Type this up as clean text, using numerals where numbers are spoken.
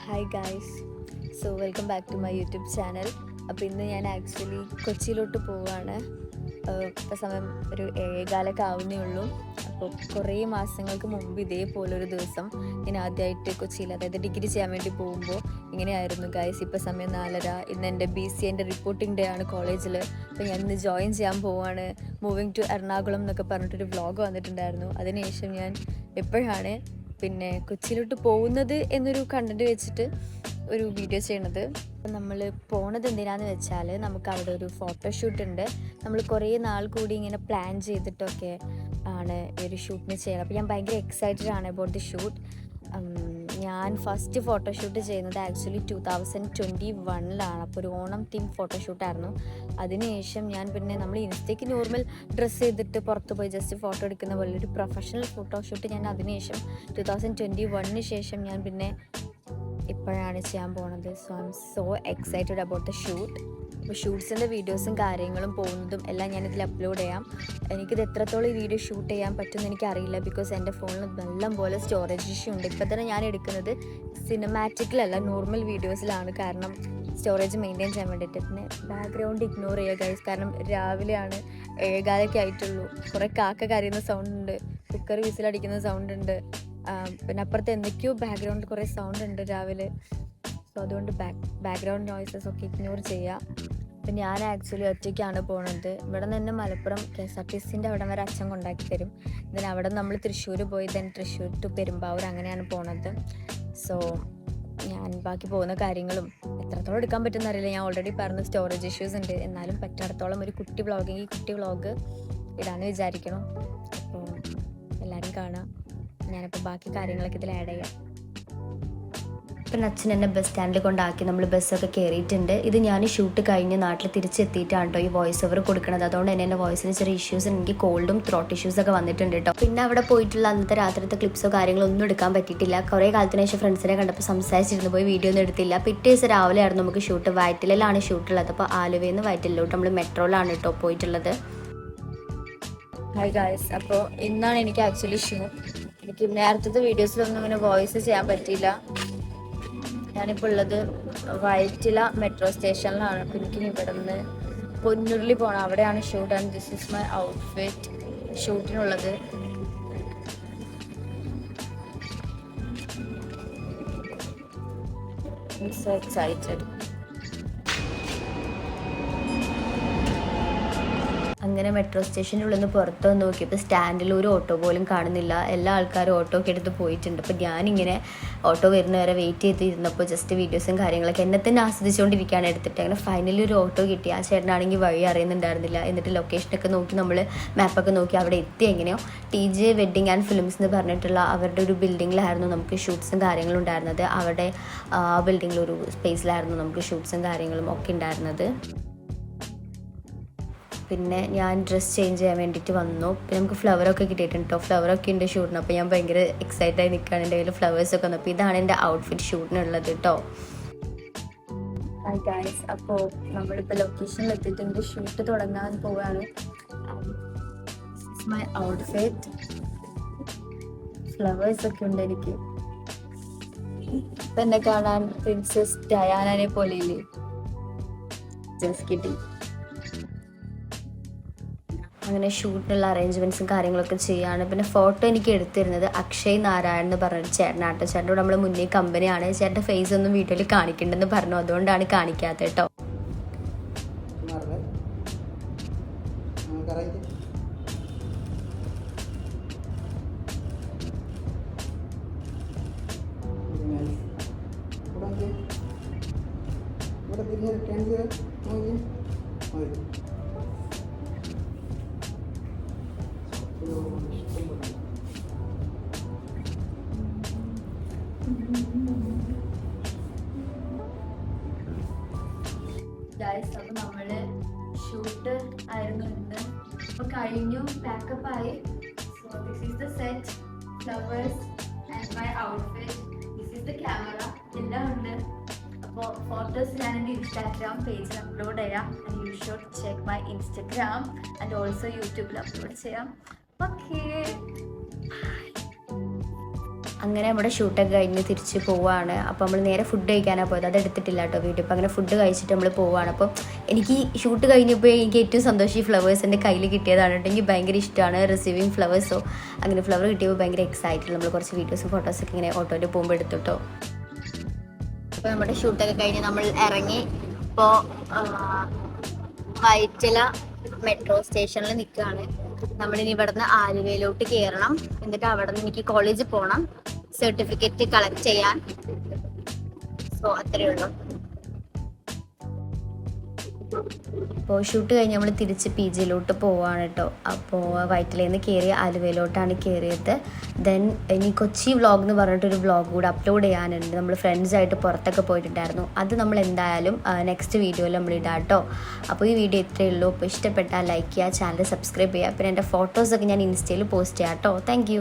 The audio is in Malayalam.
Hi guys, welcome back to my YouTube channel. അപ്പോൾ ഇന്ന് ഞാൻ ആക്ച്വലി കൊച്ചിയിലോട്ട് പോവുകയാണ്. ഇപ്പോൾ സമയം ഒരു 7:15 ആവുന്നേ ഉള്ളൂ. അപ്പോൾ കുറേ മാസങ്ങൾക്ക് മുമ്പ് ഇതേപോലൊരു ദിവസം ഞാൻ ആദ്യമായിട്ട് കൊച്ചിയിൽ, അതായത് ഡിഗ്രി ചെയ്യാൻ വേണ്ടി പോകുമ്പോൾ ഇങ്ങനെയായിരുന്നു ഗായ്സ്. ഇപ്പോൾ സമയം 4:30. ഇന്ന് എൻ്റെ BCA റിപ്പോർട്ടിംഗ് ഡേ ആണ് കോളേജിൽ. അപ്പോൾ ഞാൻ ഇന്ന് ജോയിൻ ചെയ്യാൻ പോവുകയാണ്. മൂവിങ് ടു എറണാകുളം എന്നൊക്കെ പറഞ്ഞിട്ടൊരു വ്ളോഗ് വന്നിട്ടുണ്ടായിരുന്നു. അതിനുശേഷം ഞാൻ എപ്പോഴാണ് കൊച്ചിയിലോട്ട് പോകുന്നത് എന്നൊരു കണ്ടന്റ് വെച്ചിട്ട് ഒരു വീഡിയോ ചെയ്യണത്. അപ്പം നമ്മൾ പോണത് എന്തിനാന്ന് വെച്ചാൽ, നമുക്ക് അവിടെ ഒരു ഫോട്ടോഷൂട്ട് ഉണ്ട്. നമ്മൾ കുറേ നാൾ കൂടി ഇങ്ങനെ പ്ലാൻ ചെയ്തിട്ടൊക്കെ ആണ് ഒരു ഷൂട്ടിന് ചെയ്യണം. അപ്പോൾ ഞാൻ ഭയങ്കര എക്സൈറ്റഡ് ആണ് അബൌട്ട് ദി ഷൂട്ട്. ഞാൻ ഫസ്റ്റ് ഫോട്ടോഷൂട്ട് ചെയ്യുന്നത് ആക്ച്വലി 2021 അപ്പോൾ ഒരു ഓണം തീം ഫോട്ടോഷൂട്ടായിരുന്നു. അതിനുശേഷം ഞാൻ നമ്മൾ ഇൻസ്റ്റയ്ക്ക് നോർമൽ ഡ്രസ്സ് ചെയ്തിട്ട് പുറത്ത് പോയി ജസ്റ്റ് ഫോട്ടോ എടുക്കുന്ന പോലെ ഒരു പ്രൊഫഷണൽ ഫോട്ടോഷൂട്ട് ഞാൻ അതിനുശേഷം 2021 ശേഷം ഞാൻ ഇപ്പോഴാണ് ചെയ്യാൻ പോണത്. So I M so excited about the shoot. അപ്പോൾ ഷൂട്ട്സിൻ്റെ വീഡിയോസും കാര്യങ്ങളും പോകുന്നതും എല്ലാം ഞാനിതിൽ അപ്ലോഡ് ചെയ്യാം. എനിക്കിത് എത്രത്തോളം ഈ വീഡിയോ ഷൂട്ട് ചെയ്യാൻ പറ്റുമെന്ന് എനിക്കറിയില്ല, ബിക്കോസ് എൻ്റെ ഫോണിൽ നല്ല പോലെ സ്റ്റോറേജ് ഇഷ്യൂ ഉണ്ട്. ഇപ്പോൾ തന്നെ ഞാൻ എടുക്കുന്നത് സിനിമാറ്റിക്കിലല്ല, നോർമൽ വീഡിയോസിലാണ്. കാരണം സ്റ്റോറേജ് മെയിൻറ്റെയിൻ ചെയ്യാൻ വേണ്ടിയിട്ട്. പിന്നെ ബാക്ക്ഗ്രൗണ്ട് ഇഗ്നോർ ചെയ്യുക ഗൈസ്, കാരണം രാവിലെയാണ്, 7:15 ആയിട്ടുള്ളൂ. കുറേ കാക്ക കരയുന്ന സൗണ്ട് ഉണ്ട്, കുക്കർ വിസിലടിക്കുന്ന സൗണ്ട് ഉണ്ട്, പിന്നെ അപ്പുറത്ത് എന്തൊക്കെയോ ബാക്ക്ഗ്രൗണ്ടിൽ കുറേ സൗണ്ട് ഉണ്ട് രാവിലെ. സോ അതുകൊണ്ട് ബാക്ക്ഗ്രൗണ്ട് നോയ്സസ് ഒക്കെ ഇഗ്നോർ ചെയ്യുക. അപ്പം ഞാൻ ആക്ച്വലി ഒറ്റയ്ക്കാണ് പോണത്. ഇവിടെ നിന്ന് തന്നെ മലപ്പുറം KSRTCൻ്റെ അവിടെ വരെ അച്ഛൻ കൊണ്ടാക്കി തരും. അവിടെ നമ്മൾ തൃശ്ശൂർ പോയി തൃശ്ശൂർ ടു പെരുമ്പാവൂർ അങ്ങനെയാണ് പോണത്. സോ ഞാൻ ബാക്കി പോകുന്ന കാര്യങ്ങളും എത്രത്തോളം എടുക്കാൻ പറ്റുമെന്ന് അറിയില്ല. ഞാൻ ഓൾറെഡി പറഞ്ഞ സ്റ്റോറേജ് ഇഷ്യൂസ് ഉണ്ട്. എന്നാലും പറ്റാടത്തോളം ഒരു കുട്ടി വ്ളോഗ് ഇടാന്ന് വിചാരിക്കണം. അപ്പോൾ എല്ലാവരും കാണാം. ഞാനിപ്പോൾ ബാക്കി കാര്യങ്ങളൊക്കെ ഇതിൽ ആഡ് ചെയ്യാം. ഇപ്പം അച്ഛൻ എന്നെ ബസ് സ്റ്റാൻഡിൽ കൊണ്ടാക്കി. നമ്മൾ ബസ്സൊക്കെ കയറിയിട്ടുണ്ട്. ഇത് ഞാൻ ഷൂട്ട് കഴിഞ്ഞ് നാട്ടിൽ തിരിച്ചെത്തിയിട്ടാണ് കേട്ടോ ഈ വോയിസ് ഓവർ കൊടുക്കുന്നത്. അതുകൊണ്ട് തന്നെ എൻ്റെ വോയിസിന് ചെറിയ ഇഷ്യൂസ്, എനിക്ക് കോൾഡും ത്രോട്ട് ഇഷ്യൂസൊക്കെ വന്നിട്ടുണ്ട് കേട്ടോ. പിന്നെ അവിടെ പോയിട്ടുള്ള അന്നത്തെ രാത്രിത്തെ ക്ലിപ്സോ കാര്യങ്ങളോ ഒന്നും എടുക്കാൻ പറ്റിയിട്ടില്ല. കുറേ കാലത്തിന് ശേഷം ഫ്രണ്ട്സിനെ കണ്ടപ്പോൾ സംസാരിച്ചിരുന്നു പോയി വീഡിയോ ഒന്നും എടുത്തില്ല. പിറ്റേ ദിവസം രാവിലെ ആയിരുന്നു നമുക്ക് ഷൂട്ട്. വയറ്റിലാണ് ഷൂട്ടുള്ളത്. അപ്പോൾ ആലുവയിൽ നിന്ന് വയറ്റിലോട്ട് നമ്മൾ മെട്രോയിലാണ് കേട്ടോ പോയിട്ടുള്ളത്. ഹായ് ഗായ്സ്, അപ്പോൾ ഇന്നാണ് എനിക്ക് ആക്ച്വലി ഷൂട്ട്. എനിക്ക് നേരത്തെ വീഡിയോസിലൊന്നും ഇങ്ങനെ വോയിസ് ചെയ്യാൻ പറ്റിയില്ല. ഞാനിപ്പോൾ ഉള്ളത് വയറ്റില മെട്രോ സ്റ്റേഷനിലാണ്. അപ്പോൾ എനിക്ക് ഇവിടെ നിന്ന് പൊന്നുരുളി പോകണം, അവിടെയാണ് shoot. And this is my outfit ഷൂട്ടിനുള്ളത്. I'm so excited. അങ്ങനെ മെട്രോ സ്റ്റേഷൻ്റെ ഉള്ളിൽ നിന്ന് പുറത്ത് വന്ന് നോക്കിയപ്പോൾ സ്റ്റാൻഡിൽ ഒരു ഓട്ടോ പോലും കാണുന്നില്ല. എല്ലാ ആൾക്കാരും ഓട്ടോ ഒക്കെ എടുത്ത് പോയിട്ടുണ്ട്. അപ്പോൾ ഞാനിങ്ങനെ ഓട്ടോ വരുന്നവരെ വെയിറ്റ് ചെയ്തിരുന്നപ്പോൾ ജസ്റ്റ് വീഡിയോസും കാര്യങ്ങളൊക്കെ എന്നെ തന്നെ ആസ്വദിച്ചുകൊണ്ടിരിക്കുകയാണ് എടുത്തിട്ട്. അങ്ങനെ ഫൈനലി ഒരു ഓട്ടോ കിട്ടി. ആ ചേട്ടനാണെങ്കിൽ വഴി അറിയുന്നുണ്ടായിരുന്നില്ല. എന്നിട്ട് ലൊക്കേഷനൊക്കെ നോക്കി, നമ്മൾ മാപ്പൊക്കെ നോക്കി അവിടെ എത്തി. എങ്ങനെയോ TJ വെഡ്ഡിങ് ആൻഡ് ഫിലിംസ് എന്ന് പറഞ്ഞിട്ടുള്ള അവരുടെ ഒരു ബിൽഡിങ്ങിലായിരുന്നു നമുക്ക് ഷൂട്ട്സും കാര്യങ്ങളും ഉണ്ടായിരുന്നത്. അവിടെ ആ ബിൽഡിങ്ങിലൊരു സ്പേസിലായിരുന്നു നമുക്ക് ഷൂട്ട്സും കാര്യങ്ങളും ഒക്കെ ഉണ്ടായിരുന്നത്. പിന്നെ ഞാൻ ഡ്രസ്സ് ചേഞ്ച് ചെയ്യാൻ വേണ്ടിയിട്ട് വന്നു. പിന്നെ നമുക്ക് ഫ്ലവറൊക്കെ കിട്ടിയിട്ടുണ്ട് കേട്ടോ. ഫ്ലവറൊക്കെ ഉണ്ട് ഷൂട്ടിന്. അപ്പോൾ ഞാൻ ഭയങ്കര എക്സൈറ്റഡ് നിൽക്കുകയാണ്. എൻ്റെ കയ്യിൽ ഫ്ലവേഴ്സൊക്കെ വന്നു. അപ്പോൾ ഇതാണ് എൻ്റെ ഔട്ട്ഫിറ്റ് ഷൂട്ടിനുള്ളത് കേട്ടോ. ഹായ് ഗൈസ്, അപ്പോൾ നമ്മളിപ്പോൾ ലൊക്കേഷനിൽ എത്തിയിട്ടുണ്ട്. ഷൂട്ട് തുടങ്ങാൻ പോവുകയാണ്. മൈ ഔട്ട്ഫിറ്റ് ഫ്ലവേഴ്സൊക്കെ ഉണ്ട് എനിക്ക്. ഇപ്പം എന്നെ കാണാൻ പ്രിൻസസ് ഡയാനെ പോലെയില്ലേ? ജസ്റ്റ് കിട്ടി. അങ്ങനെ ഷൂട്ടിനുള്ള അറേഞ്ച്മെൻറ്റ്സും കാര്യങ്ങളൊക്കെ ചെയ്യാണ്. പിന്നെ ഫോട്ടോ എനിക്ക് എടുത്തിരുന്നത് അക്ഷയ് നാരായൺ എന്ന് പറഞ്ഞൊരു ചേട്ടനാട്ടോ. ചേട്ടനോട് നമ്മൾ മുന്നേ കമ്പനിയാണ്. ചേട്ടൻ്റെ ഫേസ് ഒന്നും വീഡിയോയിൽ കാണിക്കണ്ടെന്ന് പറഞ്ഞു, അതുകൊണ്ടാണ് കാണിക്കാത്തത് കേട്ടോ. അപ്പോൾ നമ്മൾ ഷൂട്ട് ആയിരുന്നു ഇന്ന്. അപ്പോൾ കഴിഞ്ഞു, പാക്കപ്പ് ആയി. So this is the set, flowers and my outfit. This is the camera, എല്ലാം ഉണ്ട്. അപ്പോൾ ഫോട്ടോസ് ഞാൻ എൻ്റെ ഇൻസ്റ്റാഗ്രാം പേജിൽ അപ്ലോഡ് ചെയ്യാം. And you should check my Instagram and also യൂട്യൂബിൽ അപ്ലോഡ് ചെയ്യാം. ഓക്കേ. അങ്ങനെ നമ്മുടെ ഷൂട്ടൊക്കെ കഴിഞ്ഞ് തിരിച്ച് പോവുകയാണ്. അപ്പോൾ നമ്മൾ നേരെ ഫുഡ് കഴിക്കാനാണ് പോയത്. അത് എടുത്തിട്ടില്ല കേട്ടോ വീഡിയോ. അപ്പോൾ അങ്ങനെ ഫുഡ് കഴിച്ചിട്ട് നമ്മൾ പോവുകയാണ്. അപ്പോൾ എനിക്ക് ഷൂട്ട് കഴിഞ്ഞപ്പോൾ എനിക്ക് ഏറ്റവും സന്തോഷം ഈ ഫ്ലവേഴ്സ് എൻ്റെ കയ്യിൽ കിട്ടിയതാണ് കേട്ടോ. എനിക്ക് ഭയങ്കര ഇഷ്ടമാണ് റിസീവിങ് ഫ്ലവേഴ്സ്. സോ അങ്ങനെ ഫ്ലവർ കിട്ടിയപ്പോൾ ഭയങ്കര എക്സൈറ്റഡ്. നമ്മൾ കുറച്ച് വീഡിയോസും ഫോട്ടോസൊക്കെ ഇങ്ങനെ ഓട്ടോയിൽ പോകുമ്പോൾ എടുത്തു കേട്ടോ. അപ്പോൾ നമ്മുടെ ഷൂട്ടൊക്കെ കഴിഞ്ഞ് നമ്മൾ ഇറങ്ങി. ഇപ്പോൾ വൈറ്റില മെട്രോ സ്റ്റേഷനിൽ നിൽക്കുകയാണ്. നമ്മളിനി ഇവിടുന്ന് ആലുവയിലോട്ട് കയറണം. എന്നിട്ട് അവിടെ നിന്ന് എനിക്ക് കോളേജിൽ പോകണം സർട്ടിഫിക്കറ്റ് കളക്ട് ചെയ്യാൻ. സോ അത്രയേ ഉള്ളൂ. അപ്പോൾ ഷൂട്ട് കഴിഞ്ഞ് നമ്മൾ തിരിച്ച് പി ജിയിലോട്ട് പോവാണ് കേട്ടോ. അപ്പോൾ വൈറ്റിലയിൽ നിന്ന് കയറി ആലുവയിലോട്ടാണ് കയറിയത്. ദെൻ ഇനി കൊച്ചി വ്ളോഗ് എന്ന് പറഞ്ഞിട്ടൊരു വ്ളോഗ് കൂടെ അപ്ലോഡ് ചെയ്യാനുണ്ട്. നമ്മൾ ഫ്രണ്ട്സായിട്ട് പുറത്തൊക്കെ പോയിട്ടുണ്ടായിരുന്നു. അത് നമ്മൾ എന്തായാലും നെക്സ്റ്റ് വീഡിയോയിൽ നമ്മൾ ഇടാം കേട്ടോ. അപ്പോൾ ഈ വീഡിയോ ഇത്രയേ ഉള്ളൂ. അപ്പോൾ ഇഷ്ടപ്പെട്ടാൽ ലൈക്ക് ചെയ്യുക, ചാനൽ സബ്സ്ക്രൈബ് ചെയ്യുക. പിന്നെ എൻ്റെ ഫോട്ടോസൊക്കെ ഞാൻ ഇൻസ്റ്റയിൽ പോസ്റ്റ് ചെയ്യാം കേട്ടോ. താങ്ക്